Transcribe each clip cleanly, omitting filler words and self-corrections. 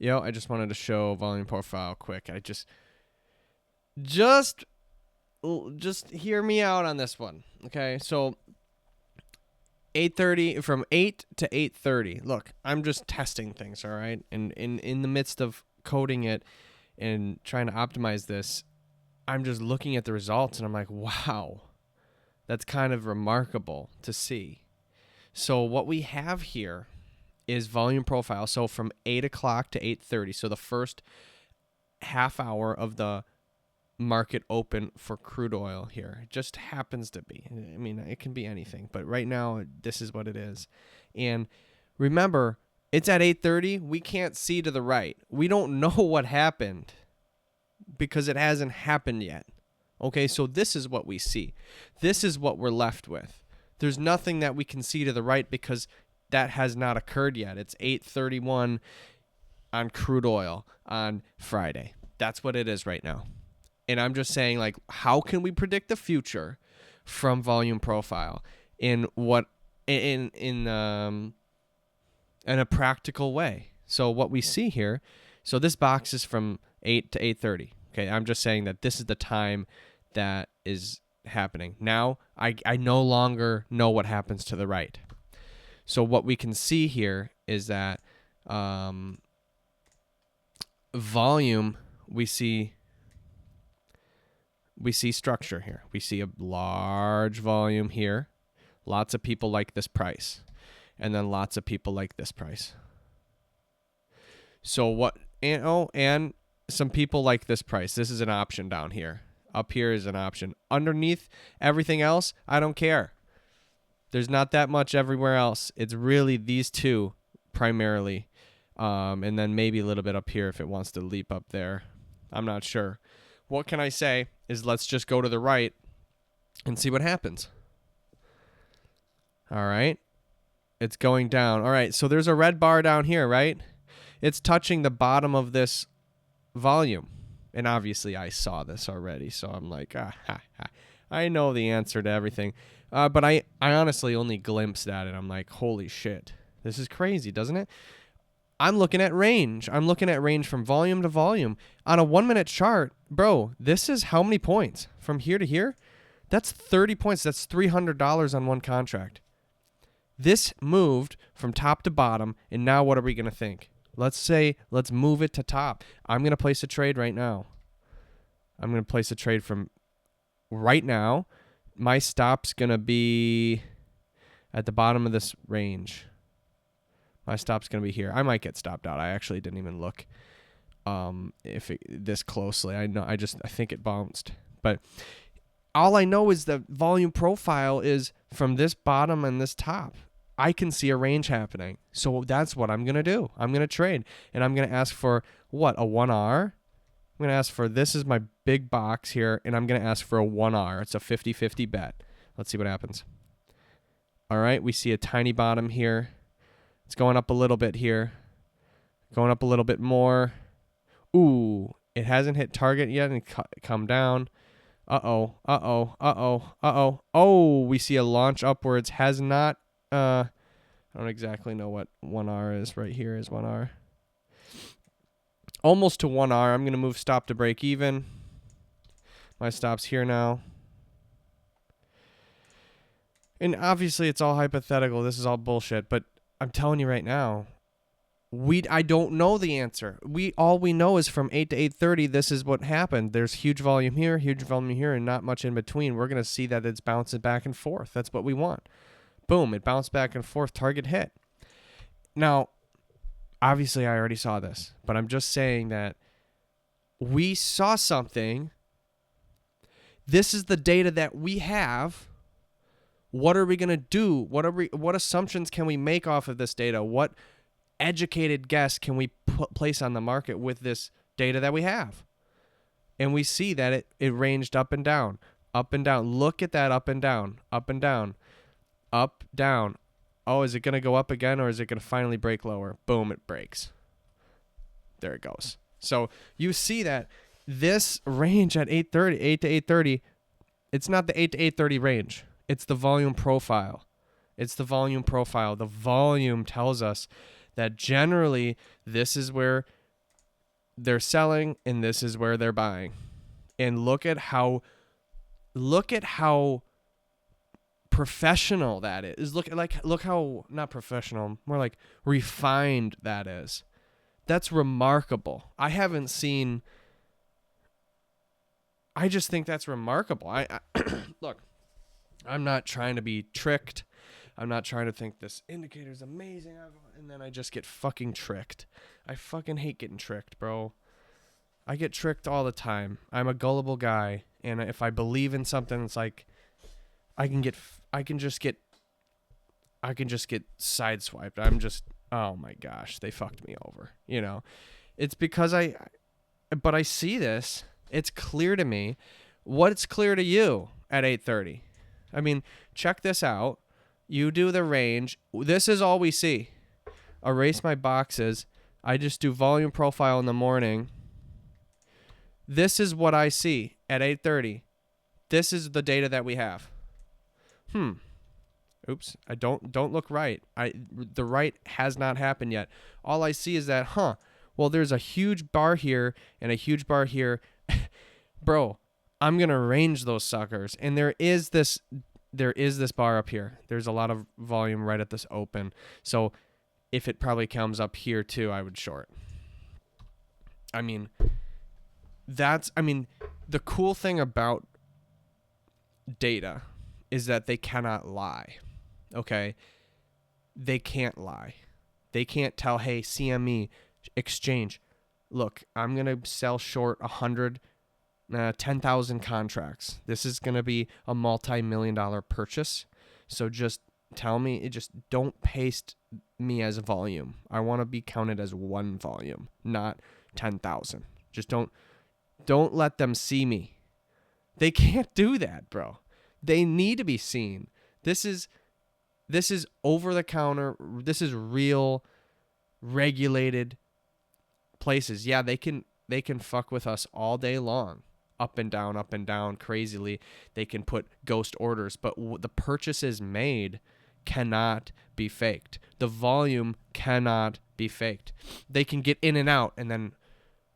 I just wanted to show volume profile quick. Just hear me out on this one. Okay, so 8:30 from 8 to 8:30. Look, I'm just testing things, all right? And in the midst of coding it and trying to optimize this, I'm just looking at the results and I'm like, wow, that's kind of remarkable to see. So what we have here is volume profile. So from 8 o'clock to 8:30. So the first half hour of the market open for crude oil here. It just happens to be. I mean, it can be anything, but right now this is what it is. And remember, it's at 8:30. We can't see to the right. We don't know what happened because it hasn't happened yet. Okay, so this is what we see. This is what we're left with. There's nothing that we can see to the right because that has not occurred yet. It's 8:31 on crude oil on Friday. That's what it is right now. And I'm just saying, like, how can we predict the future from volume profile in a practical way? So what we see here, so this box is from 8 to 8:30. Okay, I'm just saying that this is the time that is happening. Now, I no longer know what happens to the right. So what we can see here is that volume, we see structure here. We see a large volume here. Lots of people like this price. And then lots of people like this price. So what, and some people like this price. This is an option down here. Up here is an option. Underneath everything else, I don't care. There's not that much everywhere else. It's really these two primarily. And then maybe a little bit up here if it wants to leap up there. I'm not sure. What can I say is let's just go to the right and see what happens. All right. It's going down. All right. So there's a red bar down here, right? It's touching the bottom of this volume. And obviously I saw this already. So I'm like, I know the answer to everything. But I honestly only glimpsed at it. I'm like, holy shit. This is crazy, doesn't it? I'm looking at range. I'm looking at range from volume to volume. On a 1 minute chart, bro, this is how many points? From here to here? That's 30 points. That's $300 on one contract. This moved from top to bottom, and now what are we going to think? Let's move it to top. I'm going to place a trade right now. I'm going to place a trade from right now. My stop's going to be at the bottom of this range. My stop's going to be here. I might get stopped out. I actually didn't even look this closely. I think it bounced. But all I know is the volume profile is from this bottom and this top. I can see a range happening. So that's what I'm going to do. I'm going to trade. And I'm going to ask for, what, a 1R? I'm going to ask for, this is my big box here, and I'm going to ask for a 1R. It's a 50-50 bet. Let's see what happens. All right, we see a tiny bottom here. It's going up a little bit here. Going up a little bit more. Ooh, it hasn't hit target yet and come down. Uh-oh. Oh, we see a launch upwards. Has not, I don't exactly know what 1R is. Right here is 1R. Almost to 1R. I'm going to move stop to break even. My stop's here now. And obviously it's all hypothetical. This is all bullshit. But I'm telling you right now, I don't know the answer. All we know is from 8 to 8:30, this is what happened. There's huge volume here, and not much in between. We're going to see that it's bouncing back and forth. That's what we want. Boom, it bounced back and forth, target hit. Now, obviously I already saw this, but I'm just saying that we saw something. This is the data that we have. What are we going to do? What assumptions can we make off of this data? What educated guess can we place on the market with this data that we have? And we see that it ranged up and down, up and down. Look at that, up and down, up and down, up, down. Oh, is it going to go up again, or is it going to finally break lower? Boom, it breaks. There it goes. So you see that this range at 8 to 8:30, it's not the 8 to 8:30 range. It's the volume profile. The volume tells us that generally this is where they're selling and this is where they're buying. And look at how professional that is. Look how not professional, more like refined that is. That's remarkable. I just think that's remarkable. I look, I'm not trying to be tricked. I'm not trying to think this indicator's amazing and then I just get fucking tricked. I fucking hate getting tricked, bro. I get tricked all the time. I'm a gullible guy, and if I believe in something, it's like I can just get sideswiped. I'm just, oh my gosh, they fucked me over. You know, it's because but I see this. It's clear to me. What's clear to you at 8:30? I mean, check this out. You do the range. This is all we see. Erase my boxes. I just do volume profile in the morning. This is what I see at 8:30. This is the data that we have. Oops. I don't look right. The right has not happened yet. All I see is that, well, there's a huge bar here and a huge bar here. Bro, I'm going to range those suckers. And there is this bar up here. There's a lot of volume right at this open. So if it probably comes up here too, I would short. I mean, the cool thing about data is that they cannot lie. Okay? They can't lie. They can't tell, hey, CME, exchange, look, I'm going to sell short 10,000 contracts. This is going to be a multi-million-dollar purchase. So just tell me, just don't paste me as volume. I want to be counted as one volume, not 10,000. Just don't let them see me. They can't do that, bro. They need to be seen. This is over the counter. This is real regulated places. Yeah, they can fuck with us all day long. Up and down, crazily. They can put ghost orders, but the purchases made cannot be faked. The volume cannot be faked. They can get in and out, and then,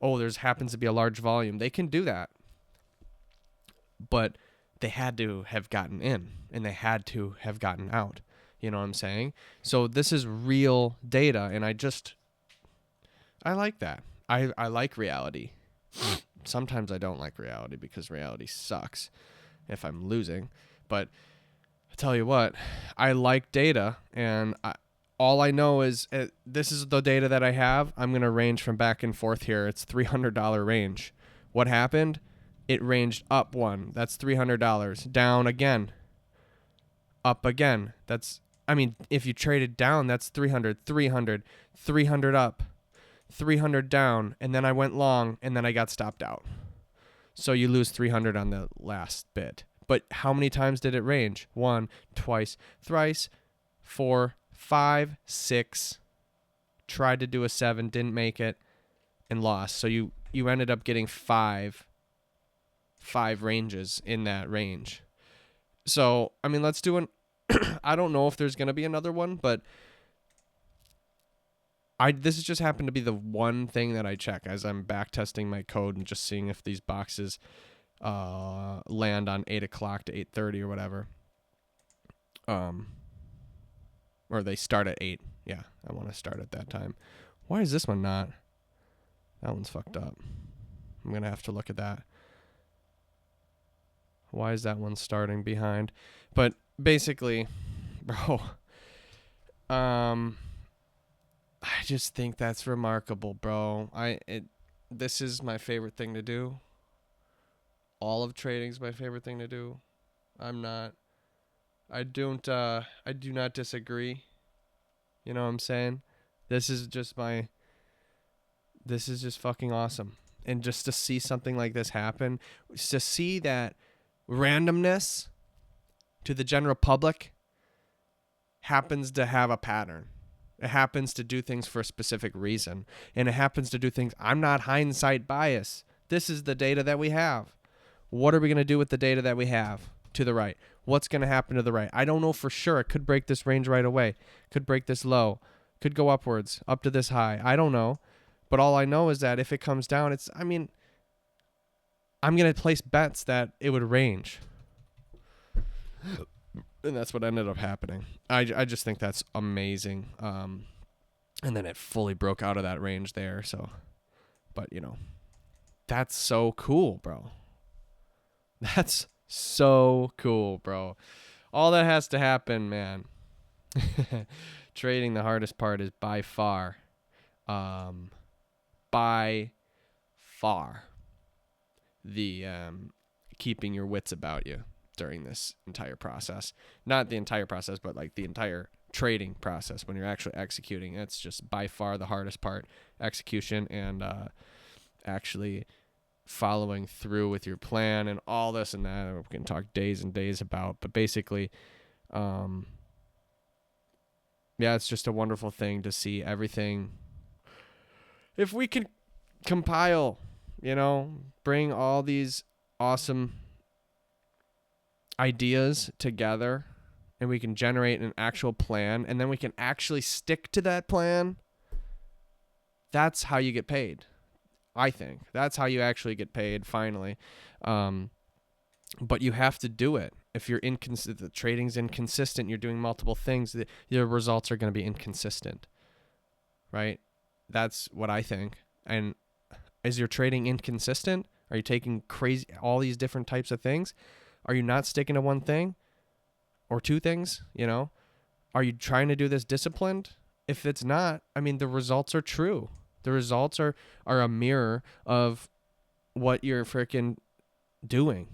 there's happens to be a large volume. They can do that. But they had to have gotten in, and they had to have gotten out. You know what I'm saying? So this is real data, and I like that. I like reality. Sometimes I don't like reality because reality sucks if I'm losing. But I tell you what, I like data, and all I know is this is the data that I have. I'm going to range from back and forth here. It's $300 range. What happened? It ranged up one. That's $300. Down again. Up again. If you traded down, that's 300, 300, 300 up, 300 down, and then I went long, and then I got stopped out. So you lose 300 on the last bit. But how many times did it range? 1, twice, thrice, 4, 5, 6. Tried to do a 7, didn't make it, and lost. So you ended up getting five ranges in that range. So, let's do an... I don't know if there's going to be another one, but this has just happened to be the one thing that I check as I'm back testing my code and just seeing if these boxes land on 8 o'clock to 8:30 or whatever. Or they start at 8. Yeah, I want to start at that time. Why is this one not? That one's fucked up. I'm going to have to look at that. Why is that one starting behind? But basically, bro, I just think that's remarkable, bro. This is my favorite thing to do. All of trading is my favorite thing to do. I do not disagree. You know what I'm saying? This is just fucking awesome. And just to see something like this happen, to see that randomness to the general public happens to have a pattern. It happens to do things for a specific reason. And it happens to do things. I'm not hindsight bias. This is the data that we have. What are we going to do with the data that we have to the right? What's going to happen to the right? I don't know for sure. It could break this range right away. Could break this low. Could go upwards, up to this high. I don't know. But all I know is that if it comes down, I'm going to place bets that it would range. And that's what ended up happening. I just think that's amazing. And then it fully broke out of that range there. So, but that's so cool, bro. That's so cool, bro. All that has to happen, man. Trading, the hardest part is by far the keeping your wits about you during this entire process. Not the entire process, but like the entire trading process when you're actually executing. It's just by far the hardest part, execution, and actually following through with your plan and all this and that. We can talk days and days about, but basically, yeah, it's just a wonderful thing to see everything. If we can compile, bring all these awesome ideas together and we can generate an actual plan and then we can actually stick to that plan, that's how you get paid. I think that's how you actually get paid finally. But you have to do it. If you're inconsistent, the trading's inconsistent, you're doing multiple things, your results are going to be inconsistent, right? That's what I think. And is your trading inconsistent? Are you taking all these different types of things? Are you not sticking to one thing or two things? Are you trying to do this disciplined? If it's not, the results are true. The results are a mirror of what you're freaking doing.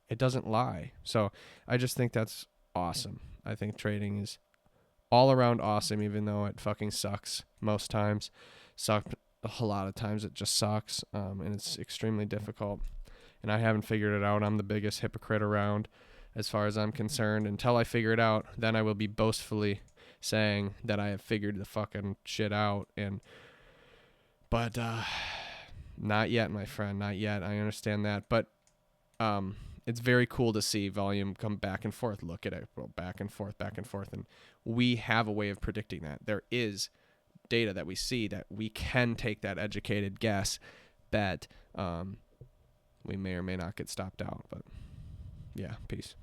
It doesn't lie. So I just think that's awesome. I think trading is all around awesome, even though it fucking sucks most times. A lot of times it just sucks, and it's extremely difficult. And I haven't figured it out. I'm the biggest hypocrite around as far as I'm concerned. Until I figure it out, then I will be boastfully saying that I have figured the fucking shit out. But not yet, my friend, not yet. I understand that. But it's very cool to see volume come back and forth. Look at it, back and forth. And we have a way of predicting that. There is data that we see that we can take that educated guess that we may or may not get stopped out. But yeah, peace.